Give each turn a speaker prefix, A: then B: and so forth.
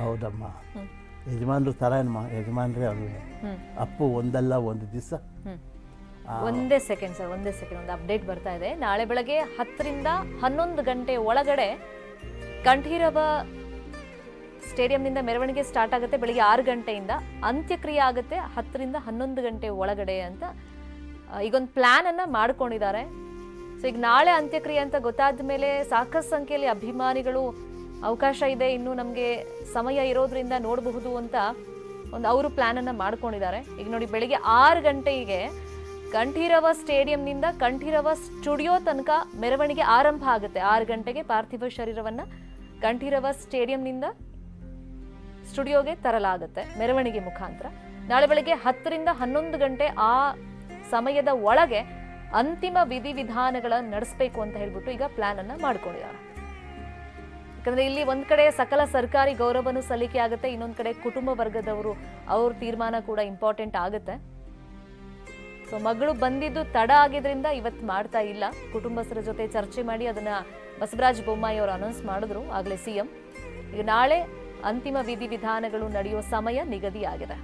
A: ಹೌದಮ್ಮ, ಯಜಮಾನ್ರು ಥರನಮ್ಮ, ಯಜಮಾನ್ರೆ ಅಲ್ವೇ. ಅಪ್ಪು ಒಂದಲ್ಲ ಒಂದು ದಿವಸ.
B: ಒಂದೇ ಸೆಕೆಂಡ್ ಸರ್, ಒಂದೇ ಸೆಕೆಂಡ್, ಒಂದು ಅಪ್ಡೇಟ್ ಬರ್ತಾ ಇದೆ. ನಾಳೆ ಬೆಳಗ್ಗೆ 10 ರಿಂದ 11 ಗಂಟೆ ಒಳಗಡೆ ಕಂಠೀರವ ಸ್ಟೇಡಿಯಂನಿಂದ ಮೆರವಣಿಗೆ ಸ್ಟಾರ್ಟ್ ಆಗುತ್ತೆ. ಬೆಳಿಗ್ಗೆ 6 ಗಂಟೆಯಿಂದ ಅಂತ್ಯಕ್ರಿಯೆ ಆಗುತ್ತೆ 10 ರಿಂದ 11 ಗಂಟೆ ಒಳಗಡೆ ಅಂತ ಈಗೊಂದು ಪ್ಲಾನ್ ಅನ್ನ ಮಾಡ್ಕೊಂಡಿದ್ದಾರೆ. ಸೊ ಈಗ ನಾಳೆ ಅಂತ್ಯಕ್ರಿಯೆ ಅಂತ ಗೊತ್ತಾದ ಮೇಲೆ ಸಾಕಷ್ಟು ಸಂಖ್ಯೆಯಲ್ಲಿ ಅಭಿಮಾನಿಗಳು ಅವಕಾಶ ಇದೆ, ಇನ್ನು ನಮಗೆ ಸಮಯ ಇರೋದ್ರಿಂದ ನೋಡಬಹುದು ಅಂತ ಒಂದು ಅವರು ಪ್ಲಾನ್ ಅನ್ನ ಮಾಡ್ಕೊಂಡಿದ್ದಾರೆ. ಈಗ ನೋಡಿ, ಬೆಳಿಗ್ಗೆ 6 ಗಂಟೆಗೆ ಕಂಠೀರವ ಸ್ಟೇಡಿಯಂನಿಂದ ಕಂಠೀರವ ಸ್ಟುಡಿಯೋ ತನಕ ಮೆರವಣಿಗೆ ಆರಂಭ ಆಗುತ್ತೆ. 6 ಗಂಟೆಗೆ ಪಾರ್ಥಿವ ಶರೀರವನ್ನ ಕಂಠೀರವ ಸ್ಟೇಡಿಯಂನಿಂದ ಸ್ಟುಡಿಯೋಗೆ ತರಲಾಗುತ್ತೆ ಮೆರವಣಿಗೆ ಮುಖಾಂತರ. ನಾಳೆ ಬೆಳಗ್ಗೆ 10 ರಿಂದ 11 ಗಂಟೆ ಆ ಸಮಯದ ಒಳಗೆ ಅಂತಿಮ ವಿಧಿವಿಧಾನಗಳನ್ನು ನಡೆಸಬೇಕು ಅಂತ ಹೇಳ್ಬಿಟ್ಟು ಈಗ ಪ್ಲಾನ್ ಅನ್ನ ಮಾಡ್ಕೊಂಡಿದ್ದಾರೆ. ಯಾಕಂದ್ರೆ ಇಲ್ಲಿ ಒಂದ್ ಕಡೆ ಸಕಲ ಸರ್ಕಾರಿ ಗೌರವನು ಸಲ್ಲಿಕೆ ಆಗುತ್ತೆ, ಇನ್ನೊಂದ್ ಕಡೆ ಕುಟುಂಬ ವರ್ಗದವರು ಅವ್ರ ತೀರ್ಮಾನ ಕೂಡ ಇಂಪಾರ್ಟೆಂಟ್ ಆಗುತ್ತೆ. ಸೊ ಮಗಳು ಬಂದಿದ್ದು ತಡ ಆಗಿದ್ರಿಂದ ಇವತ್ತು ಮಾಡ್ತಾ ಇಲ್ಲ. ಕುಟುಂಬಸ್ಥರ ಜೊತೆ ಚರ್ಚೆ ಮಾಡಿ ಅದನ್ನ ಬಸವರಾಜ ಬೊಮ್ಮಾಯಿ ಅವರು ಅನೌನ್ಸ್ ಮಾಡಿದ್ರು ಆಗ್ಲೇ ಸಿಎಂ. ಈಗ ನಾಳೆ ಅಂತಿಮ ವಿಧಿವಿಧಾನಗಳು ನಡೆಯುವ ಸಮಯ ನಿಗದಿಯಾಗಿದೆ.